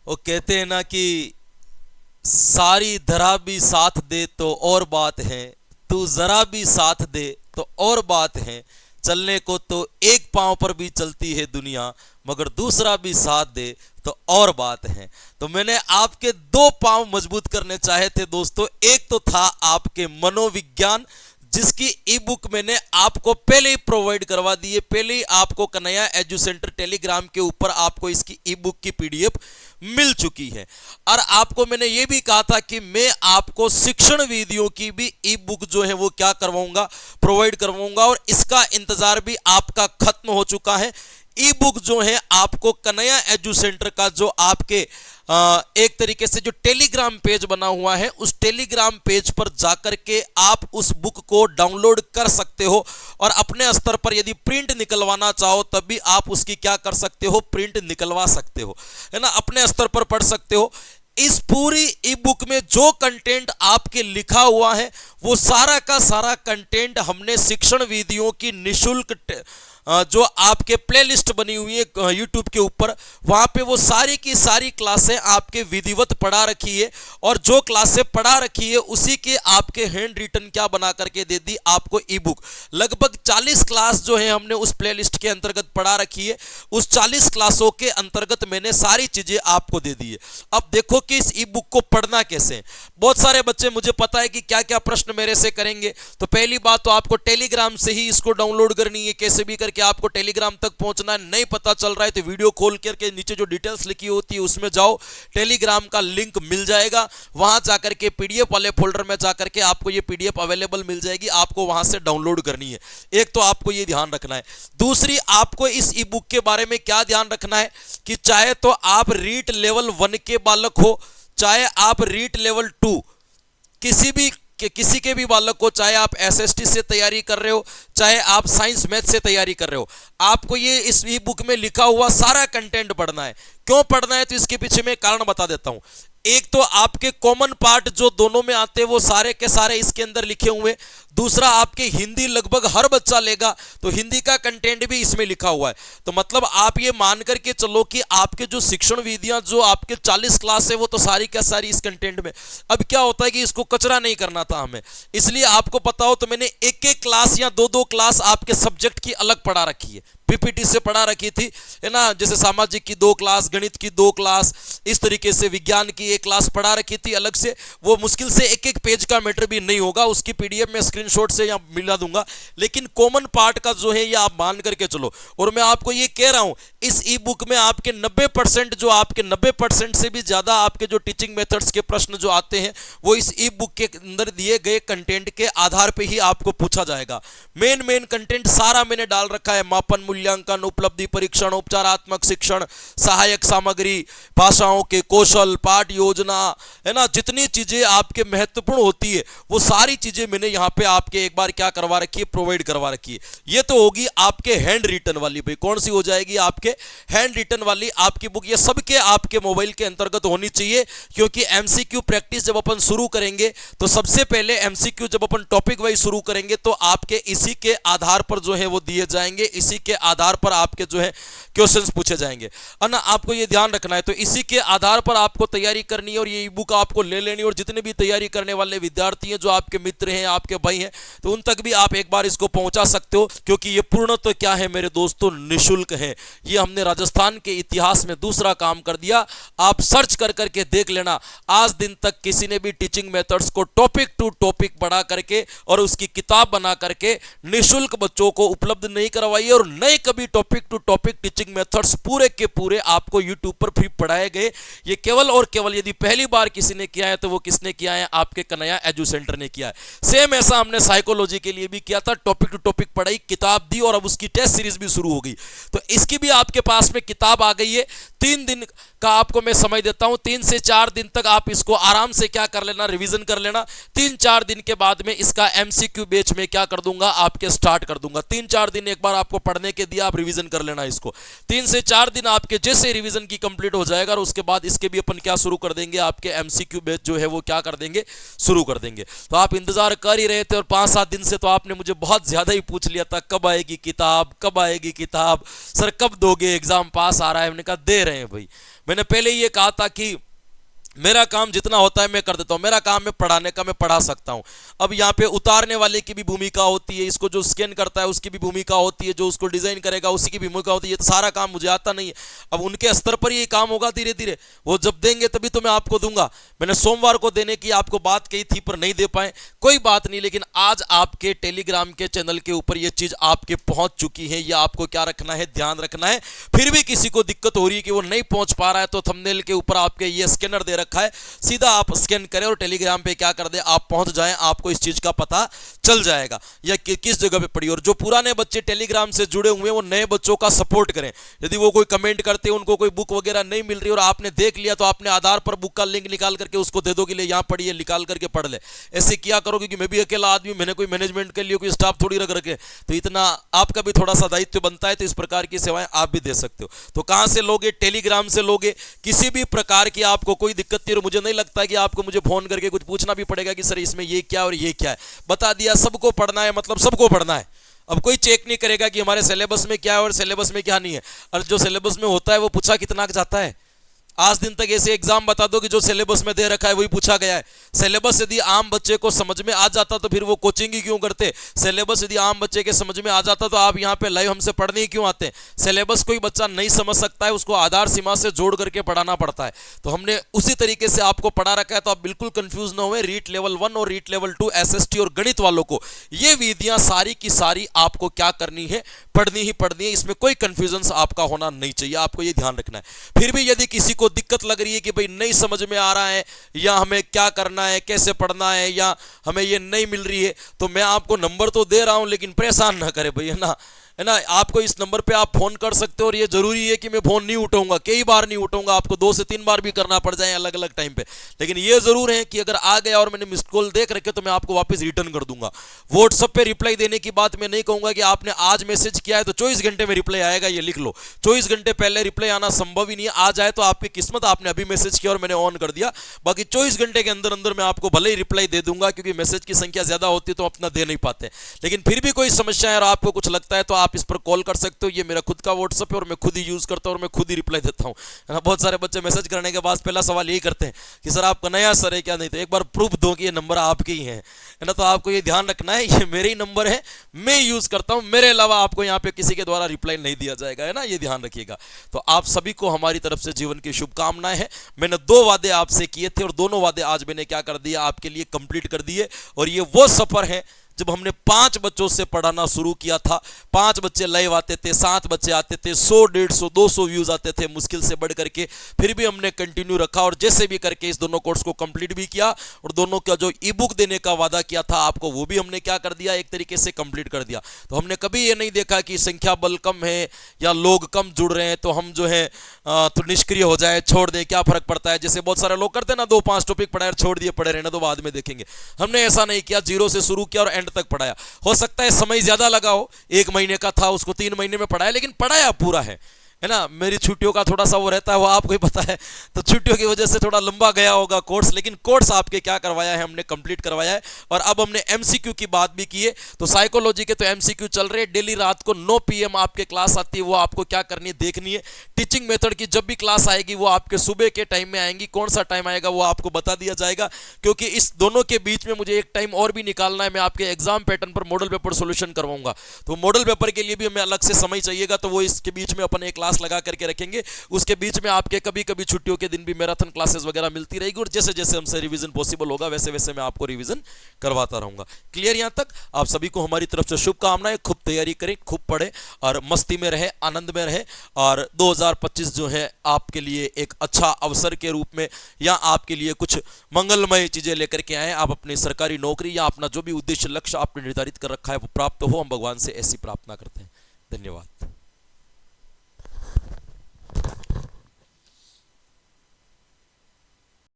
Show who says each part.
Speaker 1: वो कहते हैं ना कि सारी धरा भी साथ दे तो और बात है, तू जरा भी साथ दे तो और बात है। चलने को तो एक पांव पर भी चलती है दुनिया, मगर दूसरा भी साथ दे तो और बात है। तो मैंने आपके दो पांव मजबूत करने चाहे थे दोस्तों। एक तो था आपके मनोविज्ञान, जिसकी ई बुक मैंने आपको पहले ही प्रोवाइड करवा दी है। पहले ही आपको कन्हैया एजू सेंटर टेलीग्राम के ऊपर आपको इसकी ई बुक की पीडीएफ मिल चुकी है। और आपको मैंने ये भी कहा था कि मैं आपको शिक्षण विधियों की भी ई बुक जो है वो क्या करवाऊंगा, प्रोवाइड करवाऊंगा। और इसका इंतजार भी आपका खत्म हो चुका है। ई बुक जो है आपको कन्हैया एजू सेंटर का जो आपके एक तरीके से जो टेलीग्राम पेज बना हुआ है, उस टेलीग्राम पेज पर जाकर के आप उस बुक को डाउनलोड कर सकते हो। और अपने स्तर पर यदि प्रिंट निकलवाना चाहो तब भी आप उसकी क्या कर सकते हो, प्रिंट निकलवा सकते हो, है ना, अपने स्तर पर पढ़ सकते हो। इस पूरी ई बुक में जो कंटेंट आपके लिखा हुआ है वो सारा का सारा कंटेंट हमने शिक्षण विधियों की निशुल्क जो आपके प्लेलिस्ट बनी हुई है यूट्यूब के ऊपर, वहां पे वो सारी की सारी क्लासें आपके विधिवत पढ़ा रखी है। और जो क्लासें पढ़ा रखी है उसी के आपके हैंड रिटन क्या बना करके दे दी आपको ई बुक। लगभग 40 क्लास जो है हमने उस प्लेलिस्ट के अंतर्गत पढ़ा रखी है। उस 40 क्लासों के अंतर्गत मैंने सारी चीजें आपको दे दी है। अब देखो कि इस ई बुक को पढ़ना कैसे है। बहुत सारे बच्चे, मुझे पता है कि क्या क्या प्रश्न मेरे से करेंगे। तो पहली बात तो आपको टेलीग्राम से ही इसको डाउनलोड करनी है, कैसे भी करके आपको टेलीग्राम तक पहुंचना है। नहीं पता चल रहा है तो वीडियो खोल करके नीचे जो डिटेल्स लिखी होती है उसमें जाओ, टेलीग्राम का लिंक मिल जाएगा। वहां जाकर के पीडीएफ वाले फोल्डर में जाकर के आपको ये पीडीएफ अवेलेबल मिल जाएगी, आपको वहां से डाउनलोड करनी है। एक तो आपको ये ध्यान रखना है। दूसरी, आपको इस ई बुक के बारे में क्या ध्यान रखना है कि चाहे तो आप रीट लेवल 1 के बालक हो, चाहे आप रीट लेवल 2 किसी के भी बालक को, चाहे आप एसएसटी से तैयारी कर रहे हो, चाहे आप साइंस मैथ से तैयारी कर रहे हो, आपको ये इस ई बुक में लिखा हुआ सारा कंटेंट पढ़ना है। क्यों पढ़ना है तो इसके पीछे मैं कारण बता देता हूं। एक तो आपके कॉमन पार्ट जो दोनों में आते हैं वो सारे के सारे इसके अंदर लिखे हुए। दूसरा, आपके हिंदी लगभग हर बच्चा लेगा तो हिंदी का कंटेंट भी इसमें लिखा हुआ है। तो मतलब आप ये मान करके चलो कि आपके जो शिक्षण विधियां जो आपके 40 क्लास है वो तो सारी का सारी इस कंटेंट में। अब क्या होता है कि इसको कचरा नहीं करना था हमें, इसलिए आपको पता हो तो मैंने एक एक क्लास या दो दो क्लास आपके सब्जेक्ट की अलग पढ़ा रखी है, पीपीटी से पढ़ा रखी थी, है ना। जैसे सामाजिक की 2 क्लास, गणित की 2 क्लास, इस तरीके से विज्ञान की 1 क्लास पढ़ा रखी थी अलग से। वो मुश्किल से एक एक पेज का मैटर भी नहीं होगा, उसकी पीडीएफ में स्क्रीनशॉट से या मिला दूंगा। लेकिन कॉमन पार्ट का जो है ये आप मान करके चलो। और मैं आपको ये कह रहा हूं, इस ई बुक में आपके 90% जो आपके 90% से भी ज्यादा आपके जो टीचिंग मेथड्स के प्रश्न जो आते हैं वो इस ई बुक के अंदर दिए गए कंटेंट के आधार पर ही आपको पूछा जाएगा। मेन कंटेंट सारा मैंने डाल रखा है। मापन, मूल्यांकन, उपलब्धि परीक्षण, उपचारात्मक शिक्षण, सहायक सामग्री, भाषाओं के कौशल, पाठ योजना, है ना, जितनी चीजें आपके महत्वपूर्ण होती है वो सारी चीजें मैंने यहां पे आपके एक बार क्या करवा रखी है, प्रोवाइड करवा रखी है। ये तो होगी आपके हैंड रिटन वाली। भाई कौन सी हो जाएगी? आपके हैंड रिटन वाली आपकी बुक। ये सबके आपके मोबाइल के अंतर्गत होनी चाहिए, क्योंकि एमसीक्यू प्रैक्टिस जब अपन शुरू करेंगे तो सबसे पहले एमसीक्यू जब अपन टॉपिक वाइज शुरू करेंगे तो आपके इसी के आधार पर जो है वो दिए जाएंगे, इसी के आधार पर आपके जो है क्वेश्चंस पूछे जाएंगे, है ना। आपको ये ध्यान रखना है। तो इसी के आधार पर आपको तैयारी करनी है और ये ई बुक आपको ले लेनी है। और जितने भी तैयारी करने वाले विद्यार्थी हैं, जो आपके मित्र हैं, आपके भाई हैं, तो उन तक भी आप एक बार इसको पहुंचा सकते हो, क्योंकि ये पूर्ण तो क्या है मेरे दोस्तों, निःशुल्क है। ये हमने राजस्थान के इतिहास में दूसरा काम कर दिया। आप सर्च कर करके देख लेना, आज दिन तक किसी ने भी टीचिंग मेथड्स को टॉपिक टू टॉपिक पढ़ा करके और उसकी किताब बना करके निःशुल्क बच्चों को उपलब्ध नहीं करवाई है। और नए कभी topic to topic teaching methods पूरे के पूरे आपको यूट्यूब पर फ्री पढ़ाए गए। ये केवल और केवल यदि पहली बार किसी ने किया है तो वो किसने किया है? आपके कन्हैया एजू सेंटर ने किया है। सेम ऐसा हमने साइकोलॉजी के लिए भी किया था, टॉपिक टू टॉपिक पढ़ाई, किताब दी और अब उसकी टेस्ट सीरीज भी शुरू हो गई। तो इसकी भी आपके पास में किताब आ गई है। 3 दिन का आपको मैं समय देता हूं, 3 से 4 दिन तक आप इसको आराम से क्या कर लेना, रिवीजन कर लेना। 3-4 दिन के बाद में इसका एमसीक्यू बैच में क्या कर दूंगा, आपके स्टार्ट कर दूंगा। 3-4 दिन एक बार आपको पढ़ने के दिया, आप रिवीजन कर लेना इसको। 3 से 4 दिन आपके जैसे रिवीजन की कंप्लीट हो जाएगा और उसके बाद इसके भी अपन क्या शुरू कर देंगे, आपके एमसीक्यू बैच जो है वो क्या कर देंगे, शुरू कर देंगे। तो आप इंतजार कर ही रहे थे और 5-7 दिन से तो आपने मुझे बहुत ज़्यादा ही पूछ लिया था, कब आएगी किताब, कब आएगी किताब, सर कब दोगे, एग्ज़ाम पास आ रहा है। मैंने कहा दे रहे हैं भाई। मैंने पहले ये कहा था कि मेरा काम जितना होता है मैं कर देता हूं, मेरा काम है पढ़ाने का, मैं पढ़ा सकता हूं। अब यहाँ पे उतारने वाले की भी भूमिका होती है, इसको जो स्कैन करता है उसकी भी भूमिका होती है, जो उसको डिजाइन करेगा उसकी भी भूमिका होती है। तो सारा काम मुझे आता नहीं है। अब उनके स्तर पर ये काम होगा धीरे धीरे, वो जब देंगे तभी तो मैं आपको दूंगा। मैंने सोमवार को देने की आपको बात कही थी पर नहीं दे पाए, कोई बात नहीं। लेकिन आज आपके टेलीग्राम के चैनल के ऊपर ये चीज आपके पहुंच चुकी है। ये आपको क्या रखना है, ध्यान रखना है। फिर भी किसी को दिक्कत हो रही है कि वो नहीं पहुंच पा रहा है, तो थंबनेल के ऊपर आपके ये स्कैनर दे रखा है, सीधा आप स्कैन करें और टेलीग्राम पे क्या कर दे, आप पहुंच जाएं, आपको इस चीज का पता चल जाएगा या किस जगह पे पड़ी। और जो पुराने बच्चे टेलीग्राम से जुड़े हुए हैं वो नए बच्चों का सपोर्ट करें। यदि वो कोई कमेंट करते हैं, उनको कोई बुक वगैरह नहीं मिल रही और आपने देख लिया, तो आपने आधार पर बुक का लिंक निकाल करके उसको दे दो कि ले यहाँ पढ़िए, निकाल करके पढ़ ले। ऐसे किया करो, क्योंकि मैं भी अकेला आदमी, मैंने कोई मैनेजमेंट के लिए कोई स्टाफ थोड़ी रख रखे, तो इतना आपका भी थोड़ा सा दायित्व बनता है। तो इस प्रकार की सेवाएं आप भी दे सकते हो। तो कहां से लोगे, टेलीग्राम से लोगे। किसी भी प्रकार की आपको कोई दिक्कत नहीं, और मुझे नहीं लगता कि आपको मुझे फोन करके कुछ पूछना भी पड़ेगा कि सर इसमें ये क्या और ये क्या है। बता दिया, सबको पढ़ना है, मतलब सबको पढ़ना है। अब कोई चेक नहीं करेगा कि हमारे सिलेबस में क्या है और सिलेबस में क्या नहीं है। और जो सिलेबस में होता है वो पूछा कितना जाता है। आज दिन तक ऐसे एग्जाम बता दो कि जो सिलेबस में दे रखा है वही पूछा गया है। सिलेबस यदि आम बच्चे को समझ में आ जाता तो फिर वो कोचिंग ही क्यों करते। सिलेबस यदि आम बच्चे के समझ में आ जाता तो आप यहाँ पे लाइव हमसे पढ़ने ही क्यों आते। सिलेबस कोई बच्चा नहीं समझ सकता है, उसको आधार सीमा से जोड़ करके पढ़ाना पड़ता है। तो हमने उसी तरीके से आपको पढ़ा रखा है, तो आप बिल्कुल कंफ्यूज ना हुए। रीट लेवल 1 और रीट लेवल 2 एसएसटी और गणित वालों को ये विधियां सारी की सारी आपको क्या करनी है, पढ़नी ही पढ़नी है। इसमें कोई कंफ्यूजन आपका होना नहीं चाहिए, आपको ये ध्यान रखना है। फिर भी यदि किसी को दिक्कत लग रही है कि भाई नहीं समझ में आ रहा है, या हमें क्या करना है, कैसे पढ़ना है, या हमें ये नहीं मिल रही है, तो मैं आपको नंबर तो दे रहा हूं, लेकिन परेशान ना करे भाई, है ना। आपको इस नंबर पे आप फोन कर सकते हो, और ये जरूरी है कि मैं फोन नहीं उठाऊंगा, कई बार नहीं उठाऊंगा, आपको 2 से 3 बार भी करना पड़ जाए अलग अलग टाइम पे। लेकिन ये जरूर है कि अगर आ गया और मैंने मिस कॉल देख रखे तो मैं आपको वापस रिटर्न कर दूंगा। व्हाट्सएप पे रिप्लाई देने की बात मैं नहीं कहूंगा कि आपने आज मैसेज किया है तो 24 घंटे में रिप्लाई आएगा, ये लिख लो। 24 घंटे पहले रिप्लाई आना संभव ही नहीं है। आ जाए तो आपकी किस्मत, आपने अभी मैसेज किया और मैंने ऑन कर दिया। बाकी 24 घंटे के अंदर अंदर मैं आपको भले ही रिप्लाई दे दूंगा, क्योंकि मैसेज की संख्या ज्यादा होती है तो अपना दे नहीं पाते। लेकिन फिर भी कोई समस्या है और आपको कुछ लगता है तो आप इस पर कॉल कर सकते हो। ये मेरा खुद का व्हाट्सएप है और मैं खुद ही यूज करता हूं और मैं खुद ही रिप्लाई देता हूं, है ना। बहुत सारे बच्चे मैसेज करने के बाद पहला सवाल यही करते हैं कि सर आपका नया सर है क्या। नहीं तो एक बार प्रूफ दो कि ये नंबर आपके ही है ना। तो आपको ये ध्यान रखना है, ये मेरे ही नंबर है, मैं यूज करता हूं, मेरे अलावा आपको यहाँ पे किसी के द्वारा रिप्लाई नहीं दिया जाएगा, है ना। ये ध्यान रखिएगा। तो आप सभी को हमारी तरफ से जीवन की शुभकामनाएं हैं। मैंने 2 वादे आपसे किए थे और दोनों वादे आज मैंने क्या कर दिया, आपके लिए कंप्लीट कर दिए। और ये वो सफर है जब हमने 5 बच्चों से पढ़ाना शुरू किया था। 5 बच्चे लाइव आते थे, 7 बच्चे आते थे, 100, 150, 200 व्यूज आते थे मुश्किल से बढ़ करके। फिर भी हमने कंटिन्यू रखा और जैसे भी करके इस दोनों कोर्स को कंप्लीट भी किया। और दोनों का जो ई बुक देने का वादा किया था आपको, वो भी हमने क्या कर दिया, एक तरीके से कंप्लीट कर दिया। तो हमने कभी ये नहीं देखा कि संख्या बल कम है या लोग कम जुड़ रहे हैं तो हम जो है तो निष्क्रिय हो जाए, छोड़ दें, क्या फर्क पड़ता है। जैसे बहुत सारे लोग करते हैं ना, 2-5 टॉपिक पढ़ाए छोड़ दिए, पढ़े रहना तो बाद में देखेंगे। हमने ऐसा नहीं किया, 0 से शुरू किया और एंड तक पढ़ाया। हो सकता है समय ज्यादा लगा हो, 1 महीने का था उसको 3 महीने में पढ़ाया, लेकिन पढ़ाया पूरा है ना। मेरी छुट्टियों का थोड़ा सा वो रहता है, वो आपको ही पता है, तो छुट्टियों की वजह से थोड़ा लंबा गया होगा कोर्स। लेकिन कोर्स आपके क्या करवाया है, हमने कंप्लीट करवाया है। और अब हमने एमसीक्यू की बात भी की है। तो साइकोलॉजी के तो एमसीक्यू चल रहे हैं, डेली रात को 9 PM आपके क्लास आती है, वो आपको क्या करनी है, देखनी है। टीचिंग मेथड की जब भी क्लास आएगी वो आपके सुबह के टाइम में आएंगी। कौन सा टाइम आएगा वो आपको बता दिया जाएगा, क्योंकि इस दोनों के बीच में मुझे एक टाइम और भी निकालना है। मैं आपके एग्जाम पैटर्न पर मॉडल पेपर सोल्यूशन करवाऊंगा, तो मॉडल पेपर के लिए भी हमें अलग से समय चाहिएगा। तो वो इसके बीच में अपन एक क्लास लगा करके रखेंगे। उसके बीच में आपके कभी कभी छुट्टियों के दिन भी मैराथन क्लासेस वगैरह मिलती रहेगी। और जैसे जैसे हमसे रिवीजन पॉसिबल होगा वैसे वैसे मैं आपको रिवीजन करवाता रहूंगा। क्लियर यहां तक? आप सभी को हमारी तरफ से शुभकामनाएं। खूब तैयारी करें, खूब पढ़ें और मस्ती में रहे, आनंद में रहे। और 2025 जो है आपके लिए एक अच्छा अवसर के रूप में या आपके लिए कुछ मंगलमय चीजें लेकर के आए। आप अपनी सरकारी नौकरी या अपना जो भी उद्देश्य लक्ष्य आपने निर्धारित कर रखा है वो प्राप्त हो। हम भगवान से ऐसी प्रार्थना करते हैं। धन्यवाद।